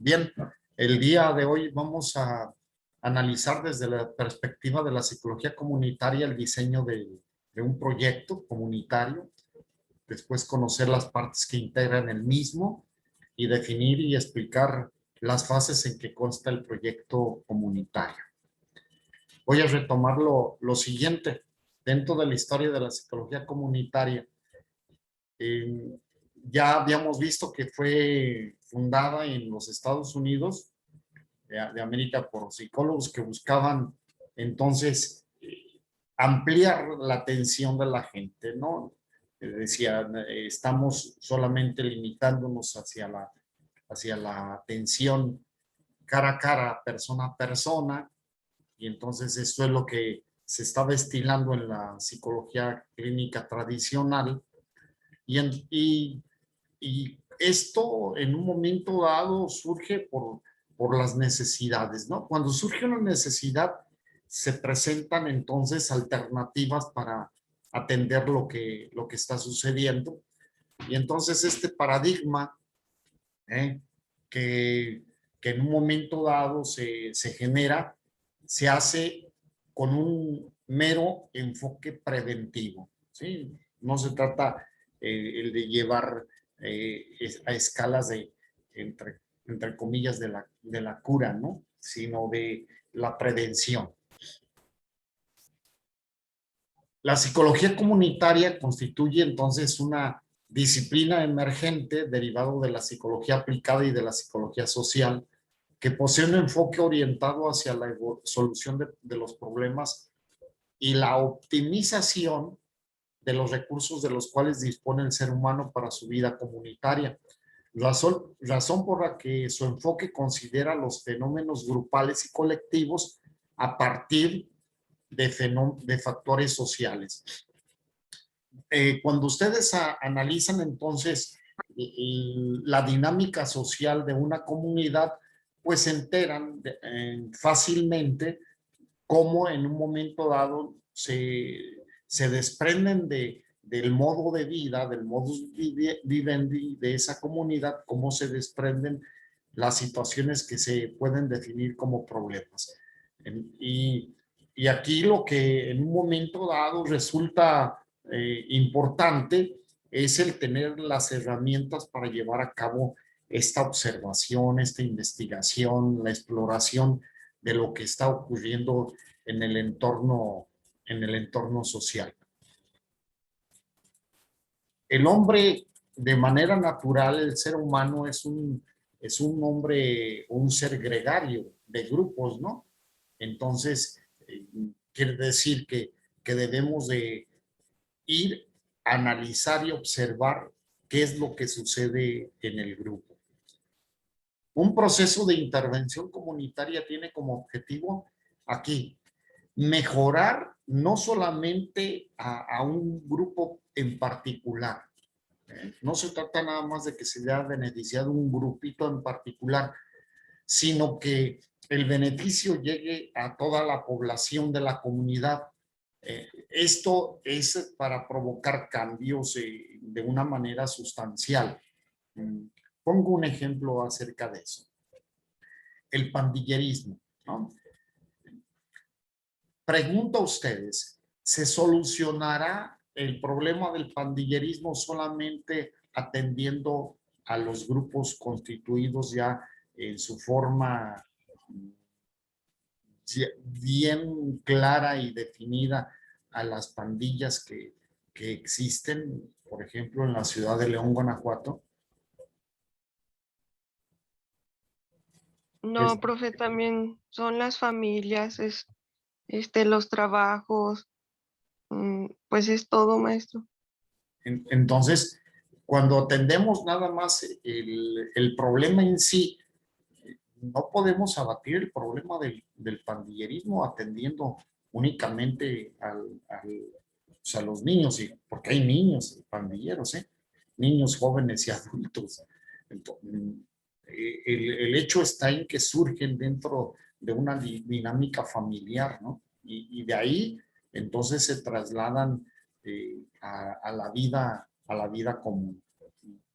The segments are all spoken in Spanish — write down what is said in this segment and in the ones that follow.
Bien, el día de hoy vamos a analizar desde la perspectiva de la psicología comunitaria el diseño de un proyecto comunitario, después conocer las partes que integran el mismo y definir y explicar las fases en que consta el proyecto comunitario. Voy a retomar lo siguiente. Dentro de la historia de la psicología comunitaria, eh, ya habíamos visto que fue fundada en los Estados Unidos de América por psicólogos que buscaban entonces ampliar la atención de la gente, ¿no? Decía, estamos solamente limitándonos hacia la atención cara a cara, persona a persona, y entonces esto es lo que se está destilando en la psicología clínica tradicional, y esto en un momento dado surge por las necesidades, ¿no? Cuando surge una necesidad, se presentan entonces alternativas para atender lo que está sucediendo. Y entonces este paradigma ¿eh? que, que en un momento dado se genera, se hace con un mero enfoque preventivo, ¿sí? No se trata el de llevar a escalas entre comillas, de la cura, ¿no? Sino de la prevención. La psicología comunitaria constituye entonces una disciplina emergente derivado de la psicología aplicada y de la psicología social, que posee un enfoque orientado hacia la solución de los problemas y la optimización de los recursos de los cuales dispone el ser humano para su vida comunitaria. Razón por la que su enfoque considera los fenómenos grupales y colectivos a partir de factores sociales. Cuando ustedes analizan entonces la dinámica social de una comunidad, pues se enteran fácilmente cómo en un momento dado se desprenden del modo de vida, del modus vivendi de esa comunidad, cómo se desprenden las situaciones que se pueden definir como problemas. Y, y aquí lo que en un momento dado resulta importante es el tener las herramientas para llevar a cabo esta observación, esta investigación, la exploración de lo que está ocurriendo en el entorno social. El hombre, de manera natural, el ser humano es un hombre, un ser gregario de grupos, ¿no? Entonces, quiere decir que debemos de ir a analizar y observar qué es lo que sucede en el grupo. Un proceso de intervención comunitaria tiene como objetivo aquí mejorar no solamente a un grupo en particular. No se trata nada más de que se haya beneficiado un grupito en particular, sino que el beneficio llegue a toda la población de la comunidad. Esto es para provocar cambios de una manera sustancial. Pongo un ejemplo acerca de eso. El pandillerismo, ¿no? Pregunto a ustedes, ¿se solucionará el problema del pandillerismo solamente atendiendo a los grupos constituidos ya en su forma bien clara y definida a las pandillas que existen, por ejemplo, en la ciudad de León, Guanajuato? No, profe, también son las familias, los trabajos, pues es todo, maestro. Entonces, cuando atendemos nada más el problema en sí, no podemos abatir el problema del pandillerismo atendiendo únicamente pues, a los niños, porque hay niños pandilleros, niños, jóvenes y adultos. Entonces, el hecho está en que surgen dentro de una dinámica familiar, ¿no? Y de ahí entonces se trasladan a la vida común.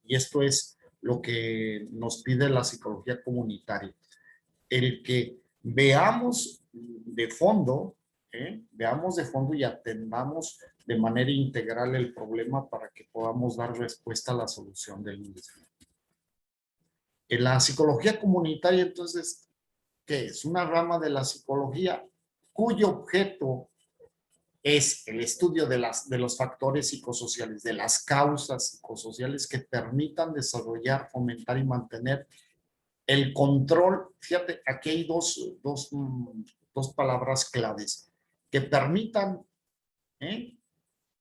Y esto es lo que nos pide la psicología comunitaria. El que veamos de fondo, veamos de fondo y atendamos de manera integral el problema para que podamos dar respuesta a la solución del mismo. En la psicología comunitaria, entonces, ¿qué es? Una rama de la psicología cuyo objeto es el estudio de los factores psicosociales, de las causas psicosociales que permitan desarrollar, fomentar y mantener el control. Fíjate, aquí hay dos palabras claves que permitan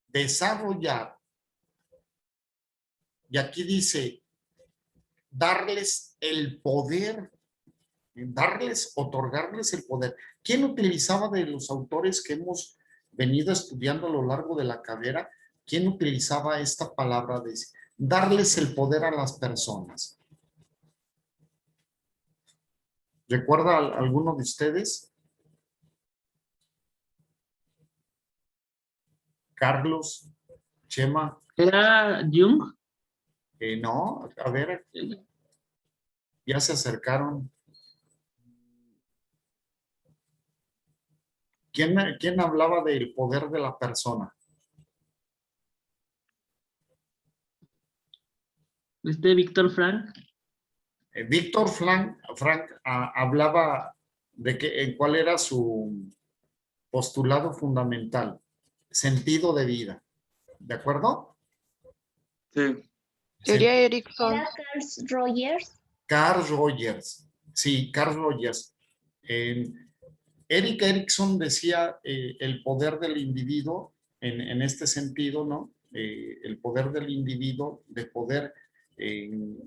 desarrollar, y aquí dice, darles el poder, otorgarles el poder. ¿Quién utilizaba de los autores que hemos venido estudiando a lo largo de la carrera? ¿Quién utilizaba esta palabra de darles el poder a las personas? ¿Recuerda alguno de ustedes? Carlos, Chema. ¿Era Jung? No, a ver, ya se acercaron. ¿Quién hablaba del poder de la persona? Víctor Frank. Víctor Frank hablaba de cuál era su postulado fundamental, sentido de vida. ¿De acuerdo? Sí. Teoría Erickson. ¿Era Carl Rogers? Carl Rogers. Sí, Carl Rogers. Erik Erikson decía el poder del individuo en este sentido, ¿no? El poder del individuo de poder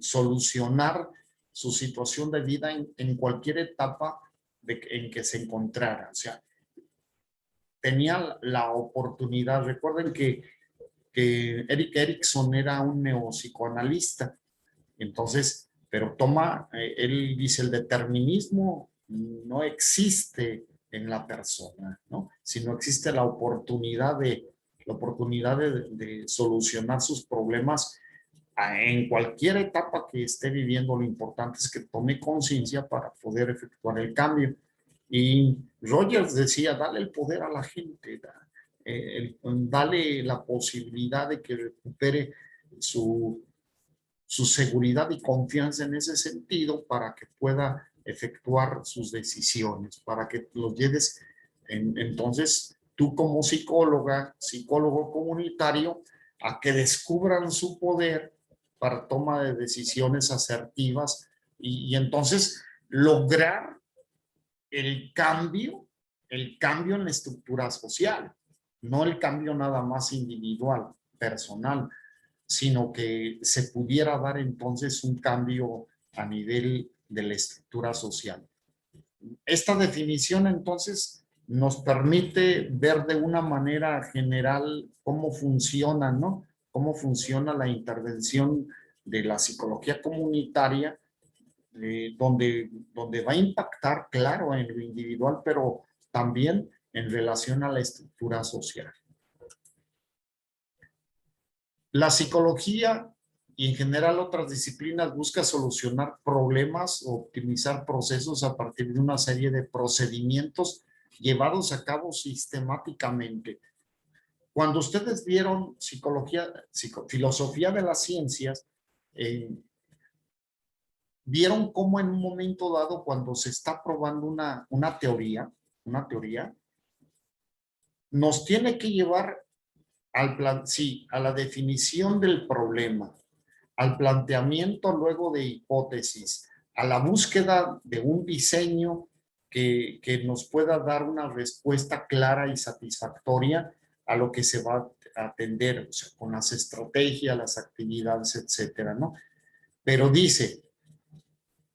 solucionar su situación de vida en cualquier etapa en que se encontrara. O sea, tenía la oportunidad. Recuerden que Erik Erikson era un neopsicoanalista. Entonces, pero él dice, el determinismo no existe en la persona, ¿no? Sino existe la oportunidad de solucionar sus problemas en cualquier etapa que esté viviendo. Lo importante es que tome conciencia para poder efectuar el cambio. Y Rogers decía, dale el poder a la gente, dale la posibilidad de que recupere su seguridad y confianza en ese sentido para que pueda efectuar sus decisiones, para que los lleves. Entonces, tú como psicólogo comunitario, a que descubran su poder para toma de decisiones asertivas y entonces lograr el cambio en la estructura social, no el cambio nada más individual, personal, sino que se pudiera dar entonces un cambio a nivel de la estructura social. Esta definición entonces nos permite ver de una manera general cómo funciona, ¿no? Cómo funciona la intervención de la psicología comunitaria, donde va a impactar, claro, en lo individual, pero también en relación a la estructura social. La psicología y en general otras disciplinas busca solucionar problemas o optimizar procesos a partir de una serie de procedimientos llevados a cabo sistemáticamente. Cuando ustedes vieron filosofía de las ciencias, vieron cómo en un momento dado, cuando se está probando una teoría, nos tiene que llevar a la definición del problema, al planteamiento luego de hipótesis, a la búsqueda de un diseño que nos pueda dar una respuesta clara y satisfactoria a lo que se va a atender, o sea, con las estrategias, las actividades, etcétera, ¿no? Pero dice,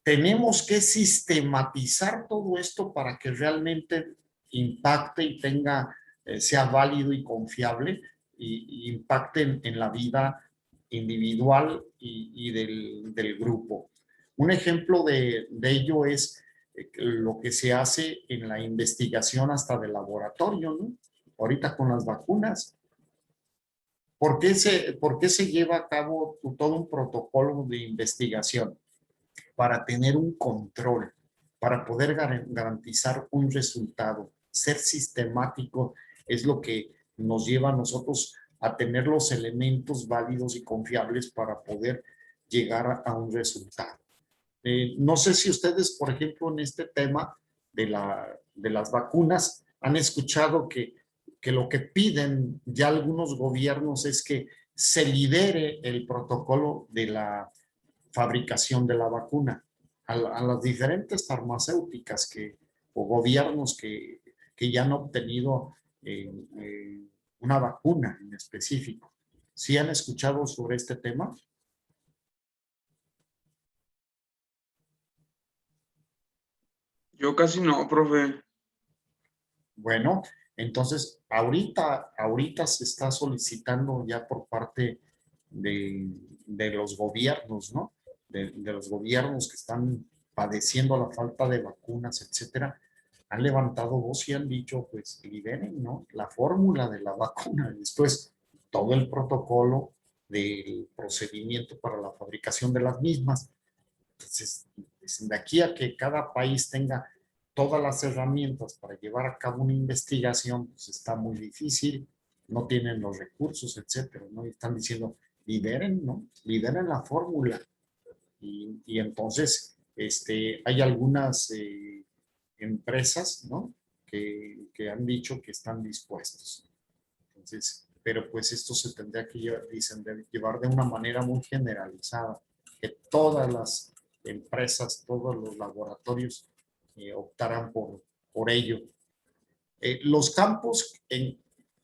tenemos que sistematizar todo esto para que realmente impacte y sea válido y confiable y impacte en la vida individual y del grupo. Un ejemplo de ello es lo que se hace en la investigación hasta de laboratorio, ¿no? Ahorita con las vacunas. por qué se lleva a cabo todo un protocolo de investigación? Para tener un control, para poder garantizar un resultado. Ser sistemático es lo que nos lleva a nosotros a tener los elementos válidos y confiables para poder llegar a un resultado. No sé si ustedes, por ejemplo, en este tema de las vacunas, han escuchado que lo que piden ya algunos gobiernos es que se lidere el protocolo de la fabricación de la vacuna a las diferentes farmacéuticas o gobiernos que ya han obtenido una vacuna en específico. ¿Sí han escuchado sobre este tema? Yo casi no, profe. Bueno, entonces ahorita se está solicitando ya por parte de los gobiernos, ¿no? De los gobiernos que están padeciendo la falta de vacunas, etcétera, han levantado voz y han dicho, pues, liberen, ¿no? La fórmula de la vacuna, después todo el protocolo del procedimiento para la fabricación de las mismas. Entonces, de aquí a que cada país tenga todas las herramientas para llevar a cabo una investigación, pues está muy difícil, no tienen los recursos, etcétera, ¿no? Y están diciendo, lideren, ¿no? Lideren la fórmula. Y entonces, hay algunas empresas, ¿no? Que han dicho que están dispuestos. Entonces, pero pues esto se tendría que llevar, dicen, llevar de una manera muy generalizada, que todas las empresas, todos los laboratorios optaran por ello. Los campos,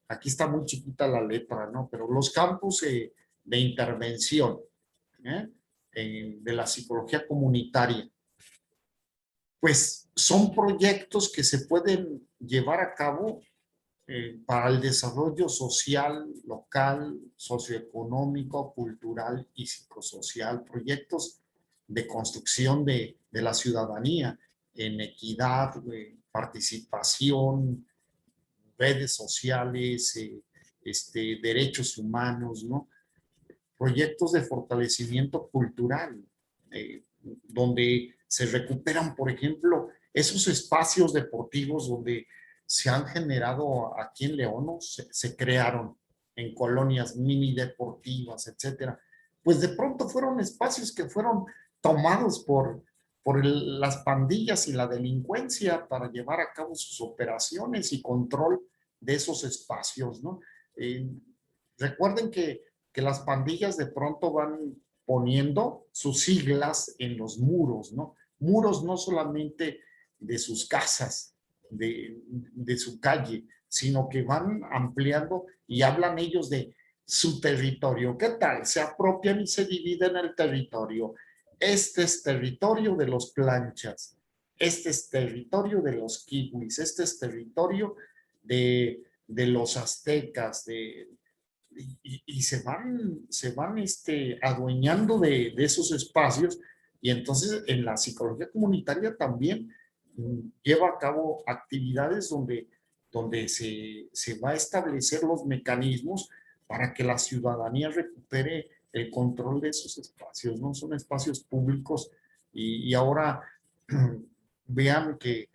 aquí está muy chiquita la letra, ¿no? Pero los campos de intervención ¿eh? De la psicología comunitaria, pues son proyectos que se pueden llevar a cabo para el desarrollo social, local, socioeconómico, cultural y psicosocial, proyectos de construcción de la ciudadanía en equidad, participación, redes sociales, derechos humanos, ¿no? Proyectos de fortalecimiento cultural, donde se recuperan, por ejemplo, esos espacios deportivos donde se han generado aquí en León, ¿no? Se crearon en colonias mini deportivas, etcétera. Pues de pronto fueron espacios que fueron tomados por las pandillas y la delincuencia para llevar a cabo sus operaciones y control de esos espacios, ¿no? Recuerden que las pandillas de pronto van poniendo sus siglas en los muros, ¿no? Muros no solamente de sus casas, de su calle, sino que van ampliando y hablan ellos de su territorio. ¿Qué tal? Se apropian y se dividen el territorio. Este es territorio de los planchas, este es territorio de los kiwis, este es territorio de los aztecas, y se van adueñando de esos espacios, y entonces en la psicología comunitaria también lleva a cabo actividades donde se va a establecer los mecanismos para que la ciudadanía recupere el control de esos espacios, ¿no? Son espacios públicos y ahora vean que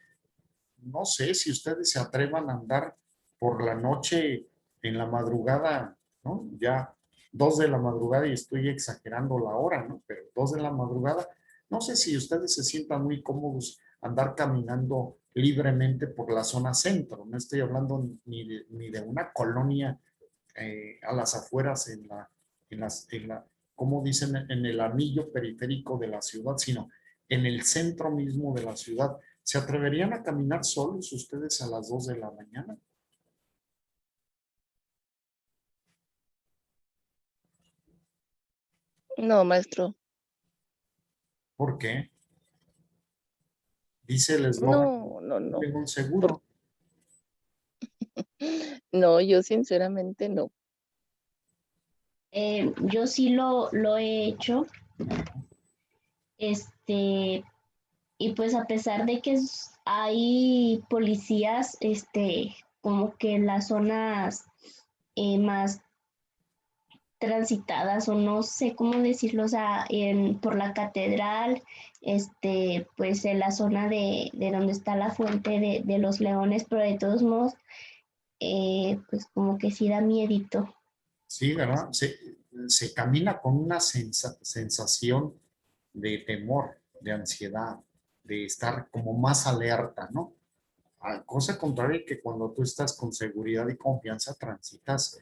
no sé si ustedes se atrevan a andar por la noche en la madrugada, ¿no? Ya 2 de la madrugada y estoy exagerando la hora, ¿no? Pero 2 de la madrugada, no sé si ustedes se sientan muy cómodos andar caminando libremente por la zona centro. No estoy hablando ni de una colonia a las afueras como dicen, en el anillo periférico de la ciudad, sino en el centro mismo de la ciudad. ¿Se atreverían a caminar solos ustedes a las 2 de la mañana? No, maestro. ¿Por qué? Dice el eslogan, No. tengo un seguro. No, yo sinceramente no. Yo sí lo he hecho, y pues a pesar de que hay policías, como que en las zonas más transitadas o no sé cómo decirlo, o sea, por la catedral, pues en la zona de donde está la fuente de los leones, pero de todos modos, pues como que sí da miedito. Sí, ¿verdad? Se camina con una sensación de temor, de ansiedad, de estar como más alerta, ¿no? Cosa contraria que cuando tú estás con seguridad y confianza transitas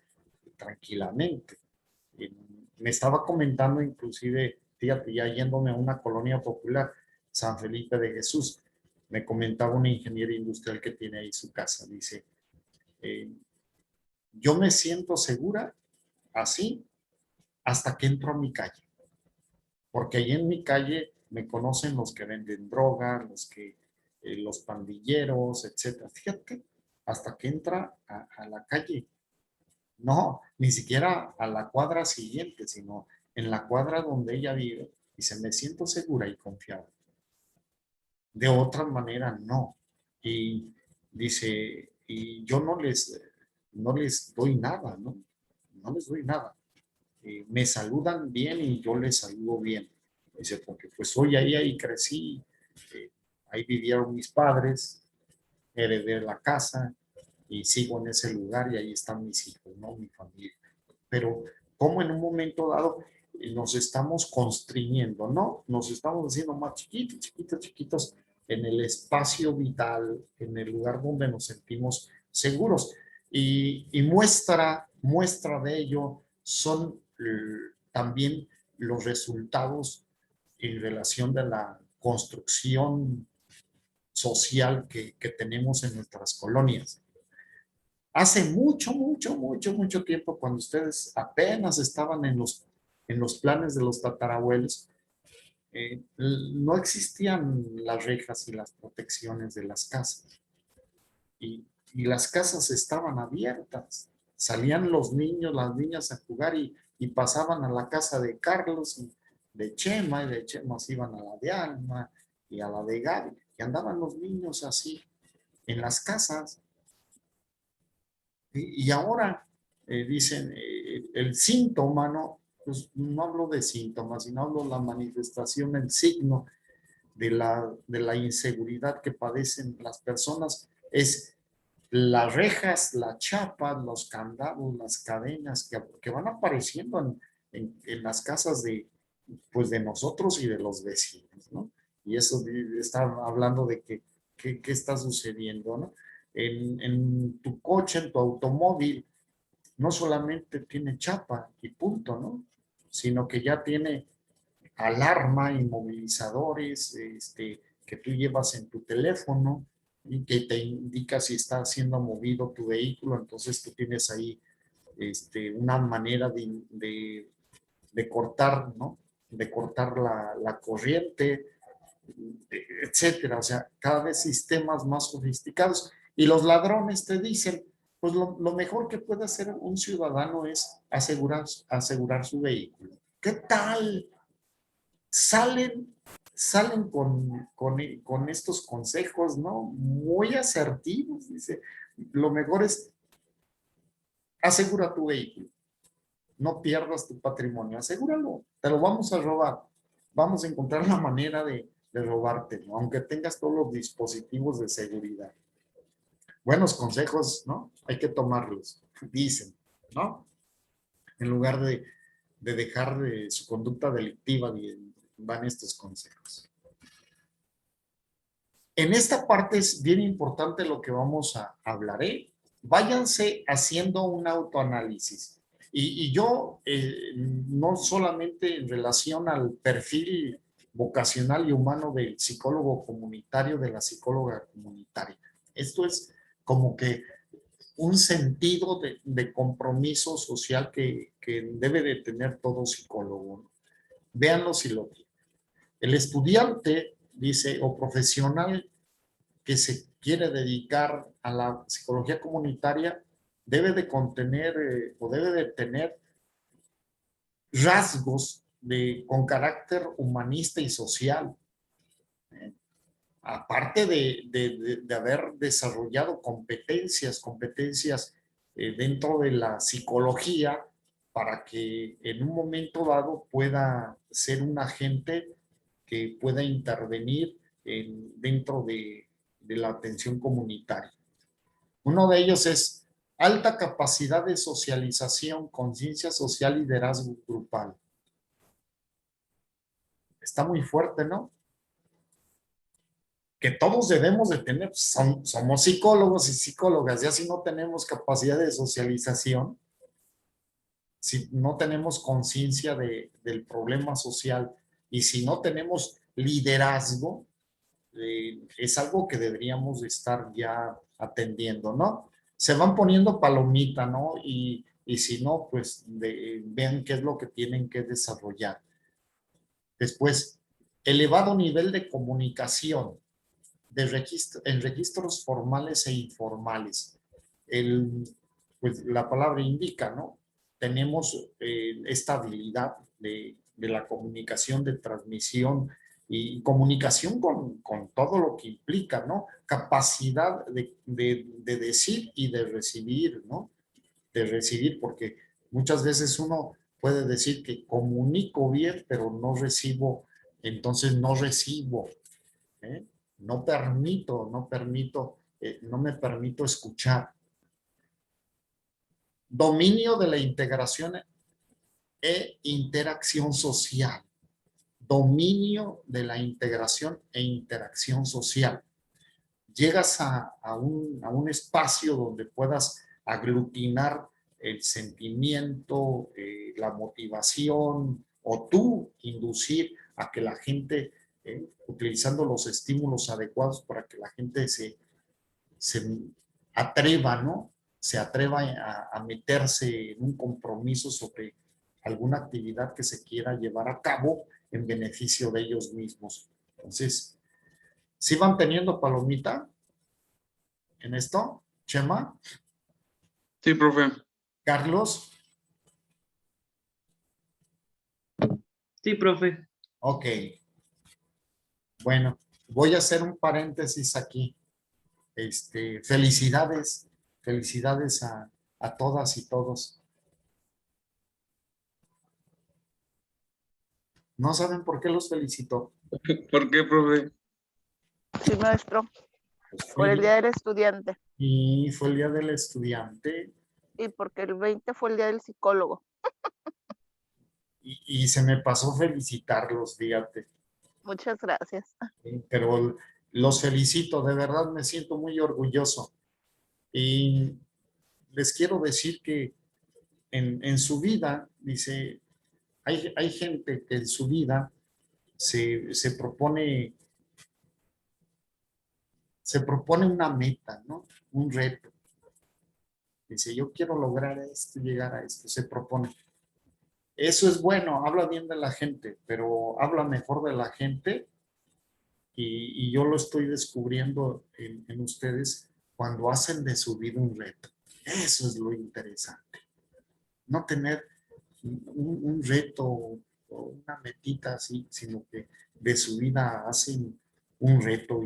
tranquilamente. Me estaba comentando inclusive, fíjate, ya yéndome a una colonia popular, San Felipe de Jesús, me comentaba un ingeniero industrial que tiene ahí su casa, dice, eh, yo me siento segura así hasta que entro a mi calle, porque ahí en mi calle me conocen los que venden droga, los pandilleros, etcétera. Fíjate, hasta que entra a la calle. No, ni siquiera a la cuadra siguiente, sino en la cuadra donde ella vive. Y se me siento segura y confiada. De otra manera, no. Y dice, y yo no les doy nada, ¿no? No les doy nada. Me saludan bien y yo les saludo bien. Dice, porque pues hoy ahí crecí, eh, ahí vivieron mis padres, heredé la casa y sigo en ese lugar y ahí están mis hijos, ¿no? Mi familia. Pero como en un momento dado nos estamos constriñendo, ¿no? Nos estamos haciendo más chiquitos, chiquitos, chiquitos en el espacio vital, en el lugar donde nos sentimos seguros. Y muestra de ello son también los resultados en relación de la construcción social que tenemos en nuestras colonias. Hace mucho tiempo, cuando ustedes apenas estaban en los planes de los tatarabuelos, no existían las rejas y las protecciones de las casas. Y las casas estaban abiertas. Salían los niños, las niñas a jugar y pasaban a la casa de Carlos, de Chema, y de Chema se iban a la de Alma y a la de Gaby. Y andaban los niños así en las casas. Y ahora dicen el síntoma, ¿no? Pues no hablo de síntomas, sino hablo de la manifestación, el signo de la inseguridad que padecen las personas es las rejas, las chapas, los candados, las cadenas que van apareciendo en las casas pues de nosotros y de los vecinos, ¿no? Y eso está hablando de qué está sucediendo, ¿no? En tu coche, en tu automóvil, no solamente tiene chapa y punto, ¿no? Sino que ya tiene alarma, inmovilizadores, que tú llevas en tu teléfono y que te indica si está siendo movido tu vehículo. Entonces tú tienes ahí una manera de cortar, ¿no? De cortar la corriente, etcétera. O sea, cada vez sistemas más sofisticados. Y los ladrones te dicen, pues lo mejor que puede hacer un ciudadano es asegurar su vehículo. ¿Qué tal? Salen con estos consejos, ¿no? Muy asertivos. Dice, lo mejor es asegura tu vehículo. No pierdas tu patrimonio, asegúralo, te lo vamos a robar. Vamos a encontrar la manera de robártelo, aunque tengas todos los dispositivos de seguridad. Buenos consejos, ¿no? Hay que tomarlos, dicen, ¿no? En lugar de dejar de su conducta delictiva, van estos consejos. En esta parte es bien importante lo que vamos a hablar, ¿eh? Váyanse haciendo un autoanálisis. Y yo, no solamente en relación al perfil vocacional y humano del psicólogo comunitario, de la psicóloga comunitaria. Esto es como que un sentido de compromiso social que debe de tener todo psicólogo, ¿no? Véanlo si lo tienen. El estudiante, dice, o profesional que se quiere dedicar a la psicología comunitaria debe de contener o debe de tener rasgos con carácter humanista y social. Aparte de haber desarrollado competencias dentro de la psicología, para que en un momento dado pueda ser un agente que pueda intervenir dentro de la atención comunitaria. Uno de ellos es alta capacidad de socialización, conciencia social y liderazgo grupal. Está muy fuerte, ¿no? Que todos debemos de tener, somos psicólogos y psicólogas, ya si no tenemos capacidad de socialización, si no tenemos conciencia del problema social y si no tenemos liderazgo, es algo que deberíamos de estar ya atendiendo, ¿no? Se van poniendo palomita, ¿no? Y si no, pues vean qué es lo que tienen que desarrollar. Después, elevado nivel de comunicación en registros formales e informales. Pues la palabra indica, ¿no? Tenemos esta habilidad de la comunicación, de transmisión y comunicación con todo lo que implica, ¿no? Capacidad de decir y de recibir, ¿no? De recibir, porque muchas veces uno puede decir que comunico bien, pero no recibo, entonces no recibo, ¿eh? No me permito escuchar. Dominio de la integración e interacción social. Dominio de la integración e interacción social. Llegas a un espacio donde puedas aglutinar el sentimiento, la motivación, o tú inducir a que la gente, utilizando los estímulos adecuados para que la gente se atreva, ¿no? Se atreva a meterse en un compromiso sobre alguna actividad que se quiera llevar a cabo en beneficio de ellos mismos. Entonces, ¿sí van teniendo palomita en esto? Chema, Sí, profe. Carlos, Sí, profe. ok. Bueno, voy a hacer un paréntesis aquí. Felicidades a todas y todos. ¿No saben por qué los felicito? ¿Por qué, profe? Sí, maestro, Pues por el Día del Estudiante y fue el día del estudiante y porque el 20 fue el Día del Psicólogo. y se me pasó felicitarlos, fíjate. Muchas gracias. Pero los felicito, de verdad me siento muy orgulloso. Y les quiero decir que en su vida, dice, hay gente que en su vida se propone una meta, ¿no? Un reto. Dice, yo quiero lograr esto, llegar a esto, se propone. Eso es bueno, habla bien de la gente, pero habla mejor de la gente y yo lo estoy descubriendo en ustedes cuando hacen de su vida un reto. Eso es lo interesante. No tener un reto o una metita así, sino que de su vida hacen un reto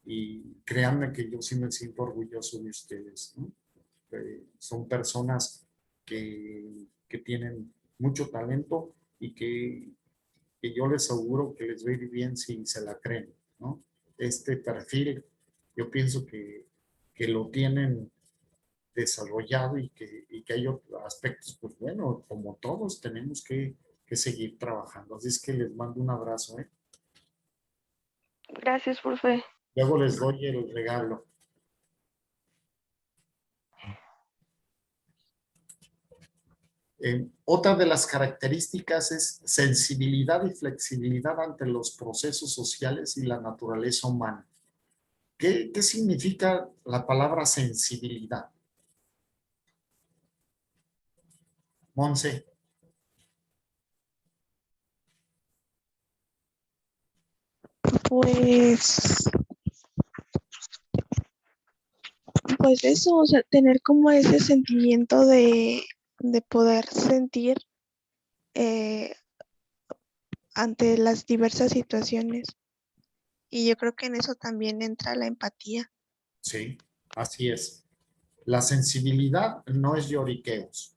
y créanme que yo sí me siento orgulloso de ustedes, ¿no? Son personas que tienen mucho talento y que yo les aseguro que les va a ir bien si se la creen, ¿no? Este perfil, yo pienso que lo tienen desarrollado y que hay otros aspectos, pues bueno, como todos tenemos que seguir trabajando. Así es que les mando un abrazo, ¿eh? Gracias, profe. Luego les doy el regalo. Otra de las características es sensibilidad y flexibilidad ante los procesos sociales y la naturaleza humana. ¿Qué significa la palabra sensibilidad? Monse. Pues, pues eso, o sea, tener como ese sentimiento de poder sentir eh, ante las diversas situaciones. Y yo creo que en eso también entra la empatía. Sí, así es. La sensibilidad no es lloriqueos.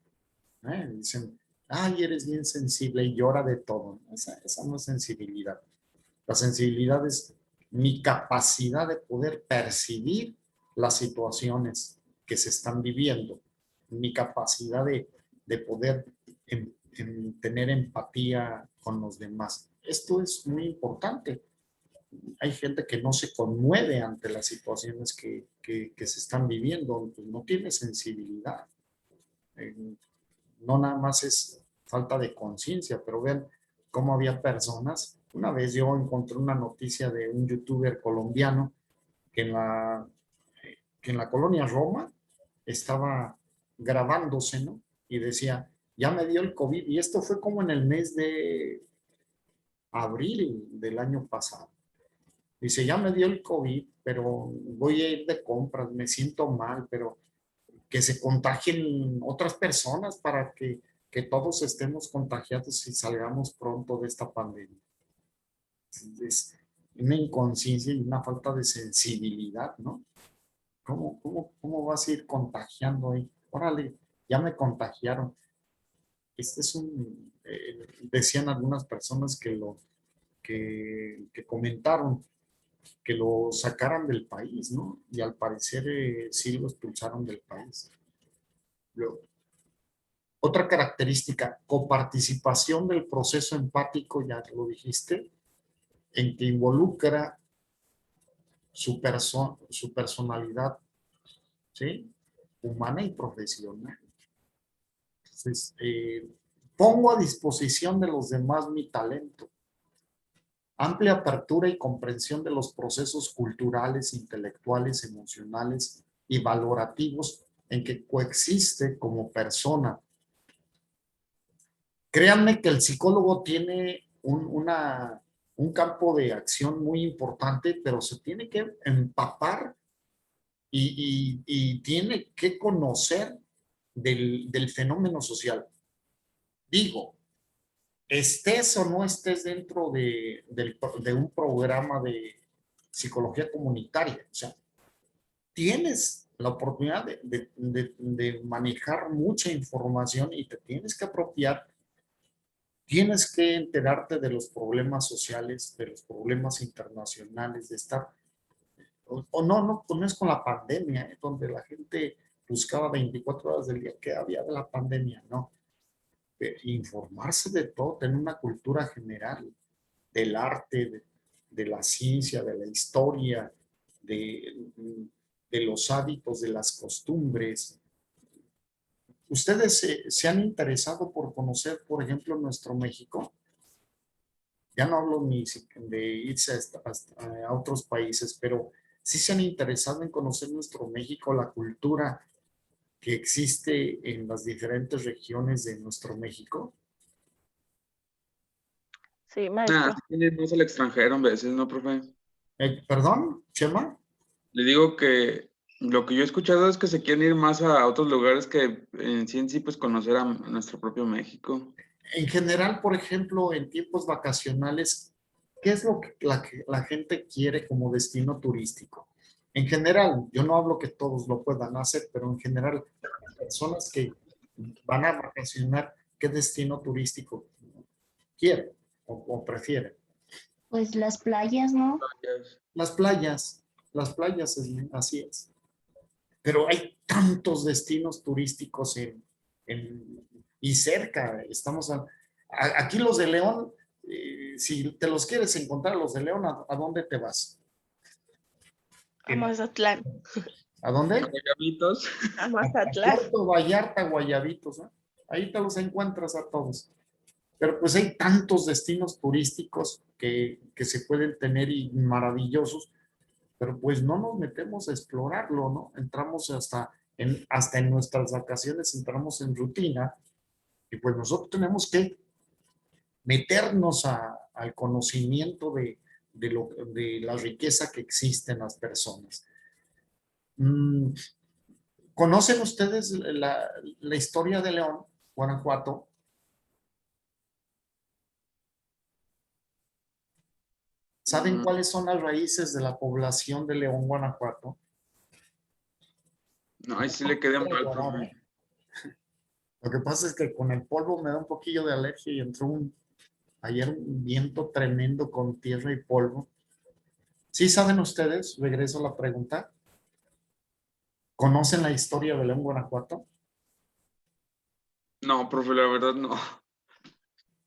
Dicen, ay, eres bien sensible y llora de todo. Esa no es sensibilidad. La sensibilidad es mi capacidad de poder percibir las situaciones que se están viviendo, mi capacidad de poder tener empatía con los demás. Esto es muy importante. Hay gente que no se conmueve ante las situaciones que se están viviendo, pues no tiene sensibilidad. No nada más es falta de conciencia, pero vean cómo había personas. Una vez yo encontré una noticia de un youtuber colombiano que en la colonia Roma estaba grabándose, ¿no? Y decía, ya me dio el COVID, y esto fue como en el mes de abril del año pasado. Dice, ya me dio el COVID, pero voy a ir de compras, me siento mal, pero que se contagien otras personas para que todos estemos contagiados y salgamos pronto de esta pandemia. Es una inconsciencia y una falta de sensibilidad, ¿no? ¿Cómo vas a ir contagiando ahí? Órale, ya me contagiaron. Este es decían algunas personas que comentaron que lo sacaran del país, ¿no? Y al parecer sí lo expulsaron del país. Luego, otra característica, coparticipación del proceso empático, ya lo dijiste, en que involucra su personalidad, ¿sí? Humana y profesional. Entonces, pongo a disposición de los demás mi talento. Amplia apertura y comprensión de los procesos culturales, intelectuales, emocionales y valorativos en que coexiste como persona. Créanme que el psicólogo tiene un campo de acción muy importante, pero se tiene que empapar y tiene que conocer del fenómeno social. Digo, estés o no estés dentro de un programa de psicología comunitaria, o sea, tienes la oportunidad de manejar mucha información y te tienes que apropiar, tienes que enterarte de los problemas sociales, de los problemas internacionales, de estar, no es con la pandemia, donde la gente buscaba 24 horas del día que había de la pandemia, no. Informarse de todo, tener una cultura general del arte, de la ciencia, de la historia, de los hábitos, de las costumbres. ¿Ustedes se han interesado por conocer, por ejemplo, nuestro México? Ya no hablo ni de irse a otros países, pero sí se han interesado en conocer nuestro México, la cultura que existe en las diferentes regiones de nuestro México. Sí, maestro. Sí, más al extranjero a veces, ¿no, profe? ¿Perdón, Chema? Le digo que lo que yo he escuchado es que se quieren ir más a otros lugares que en sí, pues conocer a nuestro propio México. En general, por ejemplo, en tiempos vacacionales, ¿qué es lo que la gente quiere como destino turístico? En general, yo no hablo que todos lo puedan hacer, pero en general, las personas que van a vacacionar, ¿qué destino turístico quieren o prefieren? Pues las playas, ¿no? Las playas, así es. Pero hay tantos destinos turísticos y cerca. Aquí los de León, si te los quieres encontrar, los de León, ¿a dónde te vas? A Mazatlán. ¿A dónde? Guayabitos. A Mazatlán. Puerto Vallarta, Guayabitos, ¿no? Ahí te los encuentras a todos. Pero pues hay tantos destinos turísticos que se pueden tener y maravillosos, pero pues no nos metemos a explorarlo, ¿no? Entramos hasta en nuestras vacaciones, entramos en rutina y pues nosotros tenemos que meternos al conocimiento de la riqueza que existe en las personas. ¿Conocen ustedes la historia de León, Guanajuato? ¿Saben cuáles son las raíces de la población de León, Guanajuato? No, ahí sí le quedé mal, profe. Lo que pasa es que con el polvo me da un poquillo de alergia y entró ayer un viento tremendo con tierra y polvo. ¿Sí saben ustedes? Regreso a la pregunta. ¿Conocen la historia de León, Guanajuato? No, profe, la verdad no.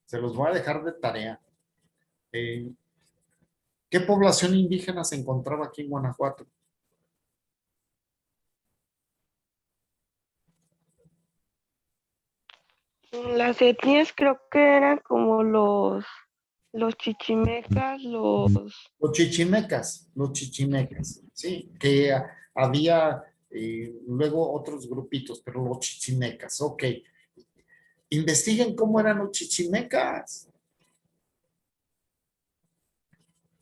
Se los voy a dejar de tarea. ¿Qué población indígena se encontraba aquí en Guanajuato? Las etnias creo que eran como los chichimecas, Los chichimecas, sí, que había luego otros grupitos, pero los chichimecas, ok. Investiguen cómo eran los chichimecas.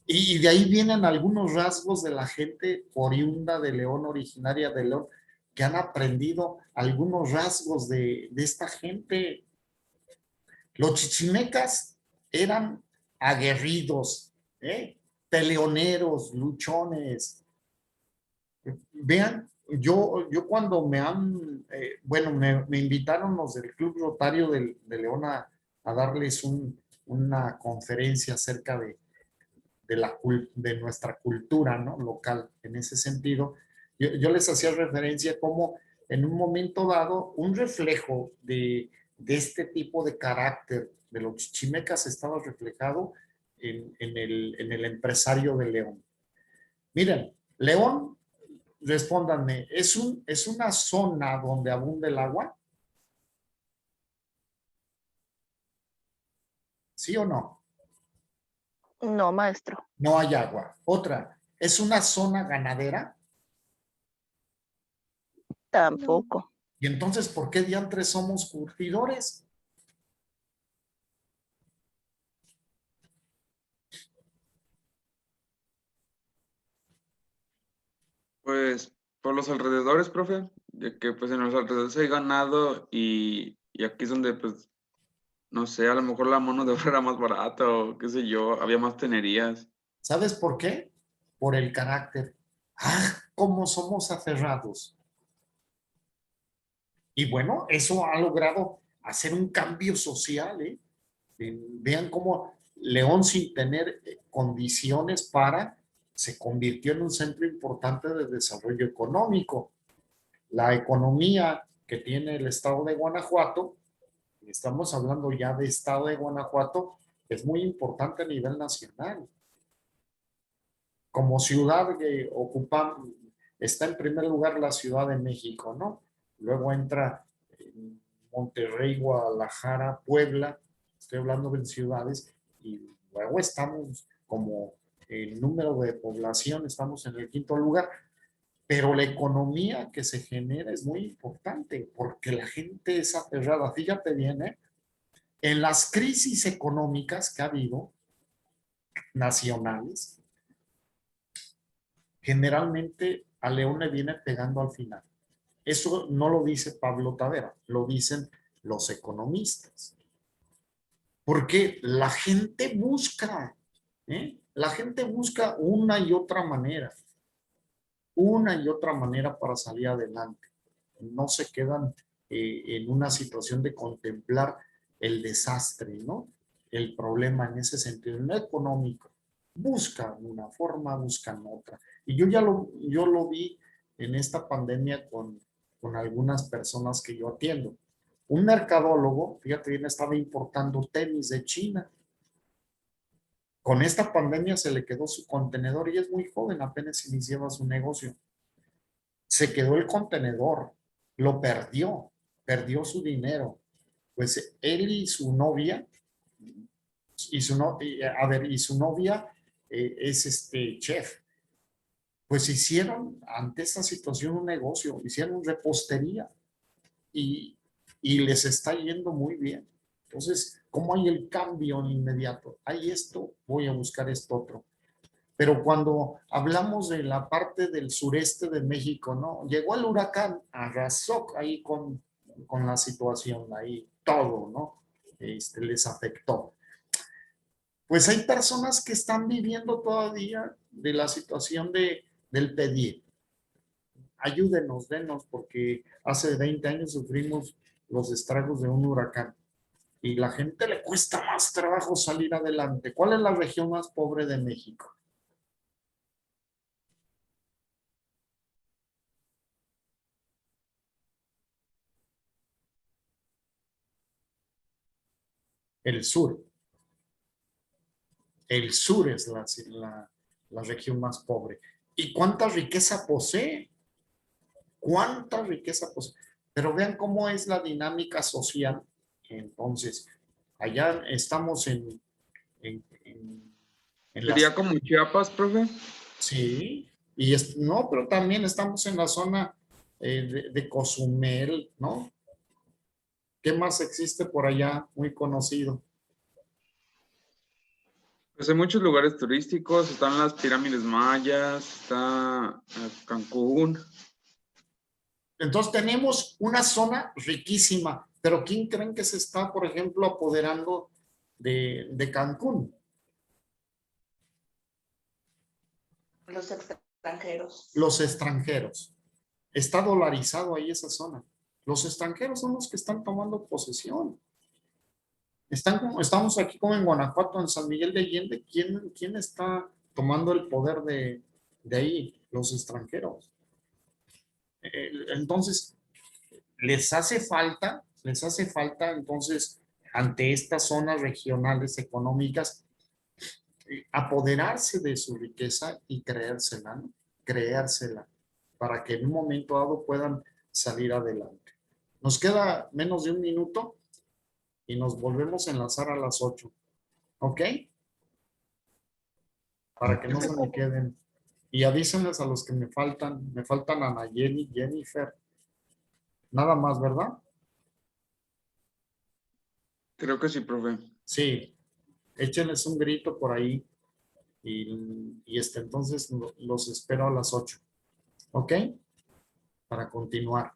Y de ahí vienen algunos rasgos de la gente oriunda de León, originaria de León, que han aprendido algunos rasgos de esta gente. Los chichimecas eran aguerridos, peleoneros, luchones. Vean, yo cuando me invitaron los del Club Rotario de León a darles una conferencia acerca de nuestra cultura, ¿no? Local. En ese sentido, yo les hacía referencia como en un momento dado un reflejo de este tipo de carácter de los chichimecas estaba reflejado en el empresario de León. Miren, León, respóndanme, ¿es una zona donde abunda el agua? ¿Sí o no? No, maestro. No hay agua. Otra, ¿es una zona ganadera? Tampoco. Y entonces, ¿por qué diantres somos curtidores? Pues por los alrededores, profe, de que pues en los alrededores hay ganado y aquí es donde pues, no sé, a lo mejor la mano de obra era más barata o qué sé yo, había más tenerías. ¿Sabes por qué? Por el carácter. ¡Ah! ¿Cómo somos aferrados? Y bueno, eso ha logrado hacer un cambio social, ¿eh? Vean cómo León, sin tener condiciones se convirtió en un centro importante de desarrollo económico. La economía que tiene el estado de Guanajuato, estamos hablando ya de estado de Guanajuato, es muy importante a nivel nacional. Como ciudad que está en primer lugar la Ciudad de México, ¿no? Luego entra Monterrey, Guadalajara, Puebla, estoy hablando de ciudades, y luego estamos como el número de población, estamos en el quinto lugar, pero la economía que se genera es muy importante porque la gente es aferrada. Fíjate bien, en las crisis económicas que ha habido, nacionales, generalmente a León le viene pegando al final. Eso no lo dice Pablo Tavera, lo dicen los economistas. Porque la gente busca, la gente busca una y otra manera para salir adelante. No se quedan en una situación de contemplar el desastre, ¿no? El problema en ese sentido, no económico. Buscan una forma, buscan otra. Y yo lo vi en esta pandemia con algunas personas que yo atiendo. Un mercadólogo, fíjate bien, estaba importando tenis de China. Con esta pandemia se le quedó su contenedor y es muy joven, apenas iniciaba su negocio. Se quedó el contenedor, lo perdió su dinero. Pues él y su novia, y su novia es chef. Pues hicieron ante esta situación un negocio, hicieron repostería y les está yendo muy bien. Entonces, ¿cómo hay el cambio inmediato? Hay esto, voy a buscar esto otro. Pero cuando hablamos de la parte del sureste de México, ¿no? Llegó el huracán, arrasó ahí con la situación, ahí todo, ¿no? Les afectó. Pues hay personas que están viviendo todavía de la situación del pedir. Ayúdenos, denos, porque hace 20 años sufrimos los estragos de un huracán. Y la gente le cuesta más trabajo salir adelante. ¿Cuál es la región más pobre de México? El sur. El sur es la región más pobre. ¿Y cuánta riqueza posee? ¿Cuánta riqueza posee? Pero vean cómo es la dinámica social. Entonces, allá estamos en ¿Sería como Chiapas, profe? Sí, y no, pero también estamos en la zona de Cozumel, ¿no? ¿Qué más existe por allá muy conocido? Pues hay muchos lugares turísticos, están las pirámides mayas, está Cancún. Entonces tenemos una zona riquísima, pero ¿quién creen que se está, por ejemplo, apoderando de Cancún? Los extranjeros. Los extranjeros. Está dolarizado ahí esa zona. Los extranjeros son los que están tomando posesión. Estamos aquí como en Guanajuato, en San Miguel de Allende. ¿Quién está tomando el poder de ahí? Los extranjeros. Entonces, les hace falta, entonces, ante estas zonas regionales económicas, apoderarse de su riqueza y creérsela, ¿no? Creérsela, para que en un momento dado puedan salir adelante. Nos queda menos de un minuto y nos volvemos a enlazar a las 8. ¿Ok? Para que no se me queden. Y avísenles a los que me faltan Ana Jenny, Jennifer. Nada más, ¿verdad? Creo que sí, profe. Sí. Échenles un grito por ahí. Entonces los espero a las 8. ¿Ok? Para continuar.